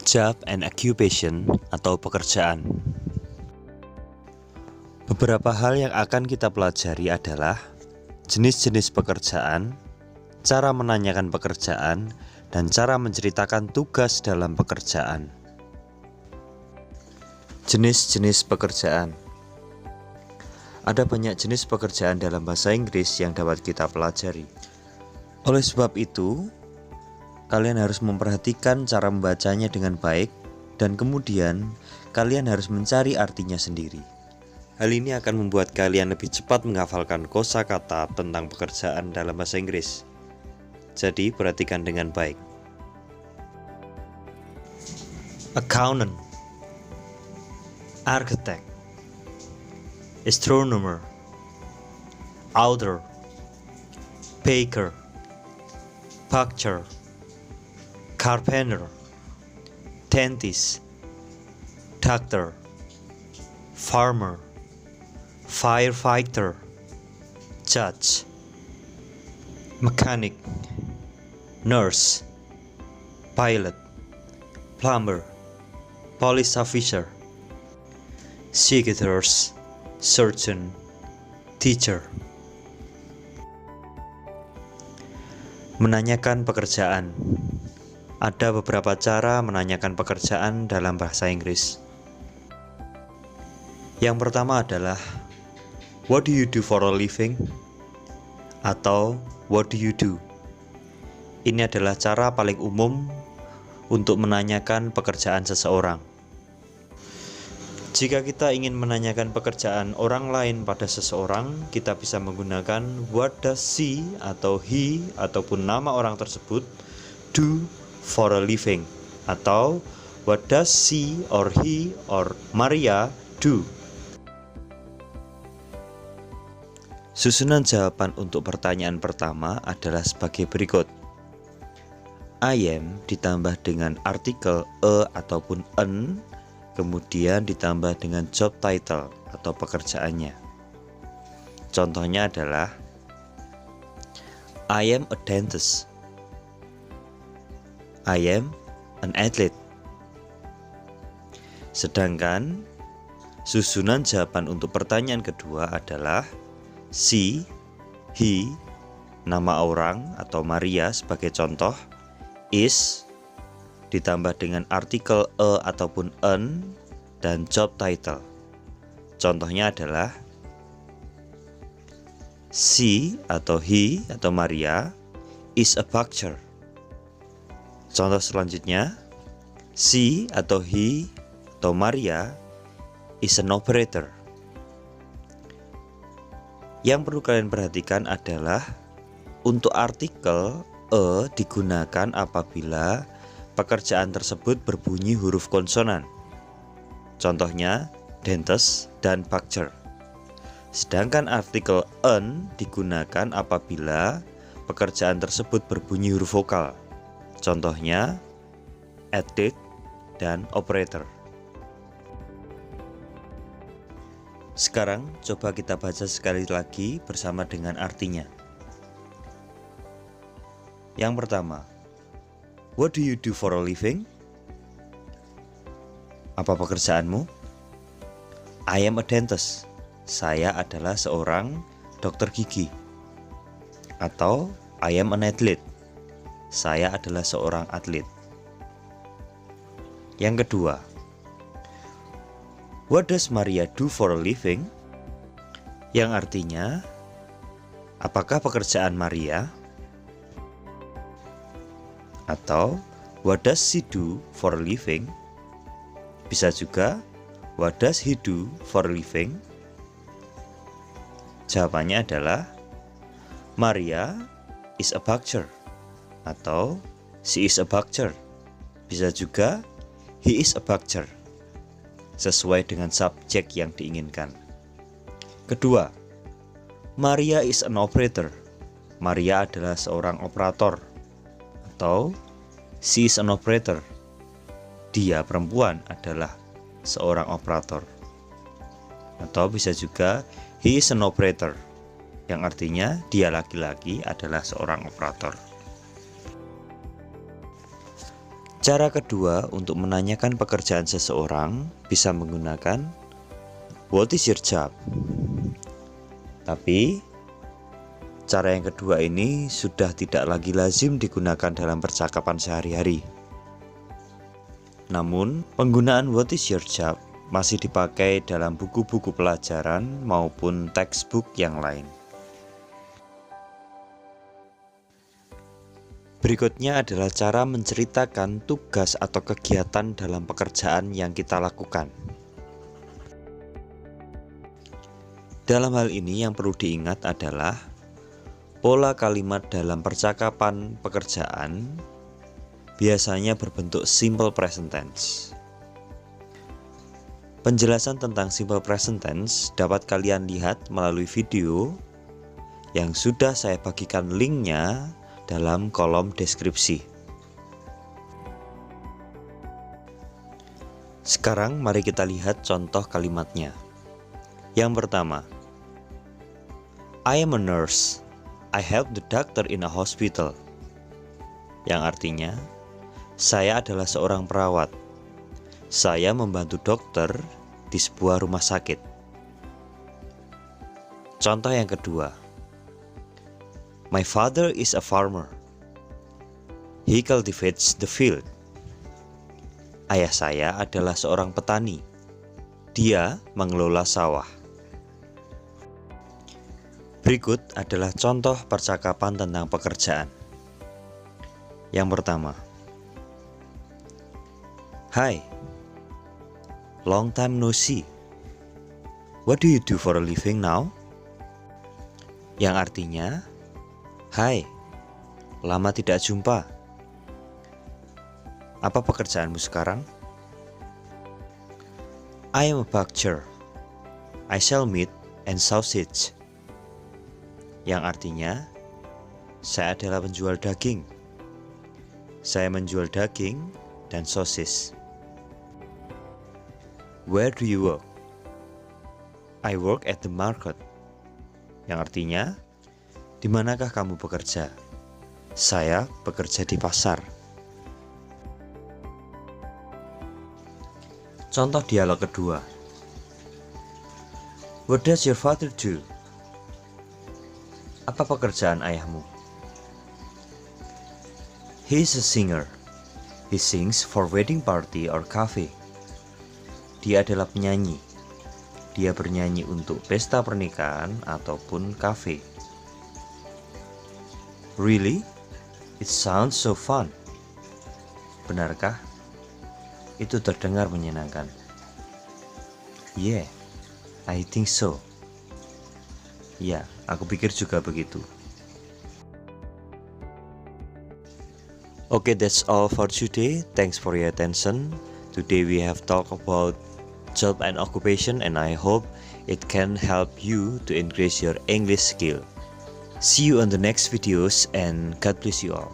Job and occupation atau pekerjaan. Beberapa hal yang akan kita pelajari adalah jenis-jenis pekerjaan, cara menanyakan pekerjaan, dan cara menceritakan tugas dalam pekerjaan. Jenis-jenis pekerjaan. Ada banyak jenis pekerjaan dalam bahasa Inggris yang dapat kita pelajari. Oleh sebab itu, kalian harus memperhatikan cara membacanya dengan baik, dan kemudian kalian harus mencari artinya sendiri. Hal ini akan membuat kalian lebih cepat menghafalkan kosakata tentang pekerjaan dalam bahasa Inggris. Jadi, perhatikan dengan baik. Accountant, architect, astronomer, author, baker, butcher, carpenter, dentist, doctor, farmer, firefighter, judge, mechanic, nurse, pilot, plumber, police officer, psychiatrist, surgeon, teacher. Menanyakan pekerjaan. Ada beberapa cara menanyakan pekerjaan dalam bahasa Inggris. Yang pertama adalah what do you do for a living? Atau what do you do? Ini adalah cara paling umum untuk menanyakan pekerjaan seseorang. Jika kita ingin menanyakan pekerjaan orang lain pada seseorang, kita bisa menggunakan what does she atau he ataupun nama orang tersebut do for a living, atau what does she or he or Maria do. Susunan jawaban untuk pertanyaan pertama adalah sebagai berikut. I am ditambah dengan artikel a ataupun an, kemudian ditambah dengan job title atau pekerjaannya. Contohnya adalah I am a dentist. I am an athlete. Sedangkan susunan jawaban untuk pertanyaan kedua adalah she, he, nama orang atau Maria sebagai contoh, is, ditambah dengan artikel a ataupun an, dan job title. Contohnya adalah she atau he atau Maria is a butcher. Contoh selanjutnya, she atau he atau Maria is an operator. Yang perlu kalian perhatikan adalah untuk artikel a digunakan apabila pekerjaan tersebut berbunyi huruf konsonan. Contohnya dentist dan butcher. Sedangkan artikel an digunakan apabila pekerjaan tersebut berbunyi huruf vokal. Contohnya athlete dan operator. Sekarang coba kita baca sekali lagi bersama dengan artinya. Yang pertama, what do you do for a living? Apa pekerjaanmu? I am a dentist. Saya adalah seorang dokter gigi. Atau I am an athlete. Saya adalah seorang atlet. Yang kedua, what does Maria do for a living? Yang artinya, apakah pekerjaan Maria? Atau what does she do for a living? Bisa juga what does he do for a living? Jawabannya adalah Maria is a butcher, atau she is a butcher. Bisa juga he is a butcher, sesuai dengan subjek yang diinginkan. Kedua, Maria is an operator. Maria adalah seorang operator. Atau she is an operator. Dia perempuan adalah seorang operator. Atau bisa juga he is an operator, yang artinya dia laki-laki adalah seorang operator. Cara kedua untuk menanyakan pekerjaan seseorang bisa menggunakan what is your job? Tapi cara yang kedua ini sudah tidak lagi lazim digunakan dalam percakapan sehari-hari. Namun, penggunaan what is your job masih dipakai dalam buku-buku pelajaran maupun textbook yang lain. Berikutnya adalah cara menceritakan tugas atau kegiatan dalam pekerjaan yang kita lakukan. Dalam hal ini yang perlu diingat adalah pola kalimat dalam percakapan pekerjaan biasanya berbentuk simple present tense. Penjelasan tentang simple present tense dapat kalian lihat melalui video yang sudah saya bagikan linknya dalam kolom deskripsi. Sekarang mari kita lihat contoh kalimatnya. Yang pertama, I am a nurse. I help the doctor in a hospital. Yang artinya, saya adalah seorang perawat. Saya membantu dokter di sebuah rumah sakit. Contoh yang kedua, my father is a farmer. He cultivates the field. Ayah saya adalah seorang petani. Dia mengelola sawah. Berikut adalah contoh percakapan tentang pekerjaan. Yang pertama, Hi, long time no see. What do you do for a living now? Yang artinya, Hai, lama tidak jumpa. Apa pekerjaanmu sekarang? I am a butcher. I sell meat and sausage. Yang artinya, saya adalah penjual daging. Saya menjual daging dan sosis. Where do you work? I work at the market. Yang artinya, di manakah kamu bekerja? Saya bekerja di pasar. Contoh dialog kedua. What does your father do? Apa pekerjaan ayahmu? He is a singer. He sings for wedding party or cafe. Dia adalah penyanyi. Dia bernyanyi untuk pesta pernikahan ataupun kafe. Really? It sounds so fun. Benarkah? Itu terdengar menyenangkan. Yeah, I think so. Ya, aku pikir juga begitu. Okay, that's all for today. Thanks for your attention. Today we have talked about job and occupation, and I hope it can help you to increase your English skill. See you on the next videos, and God bless you all.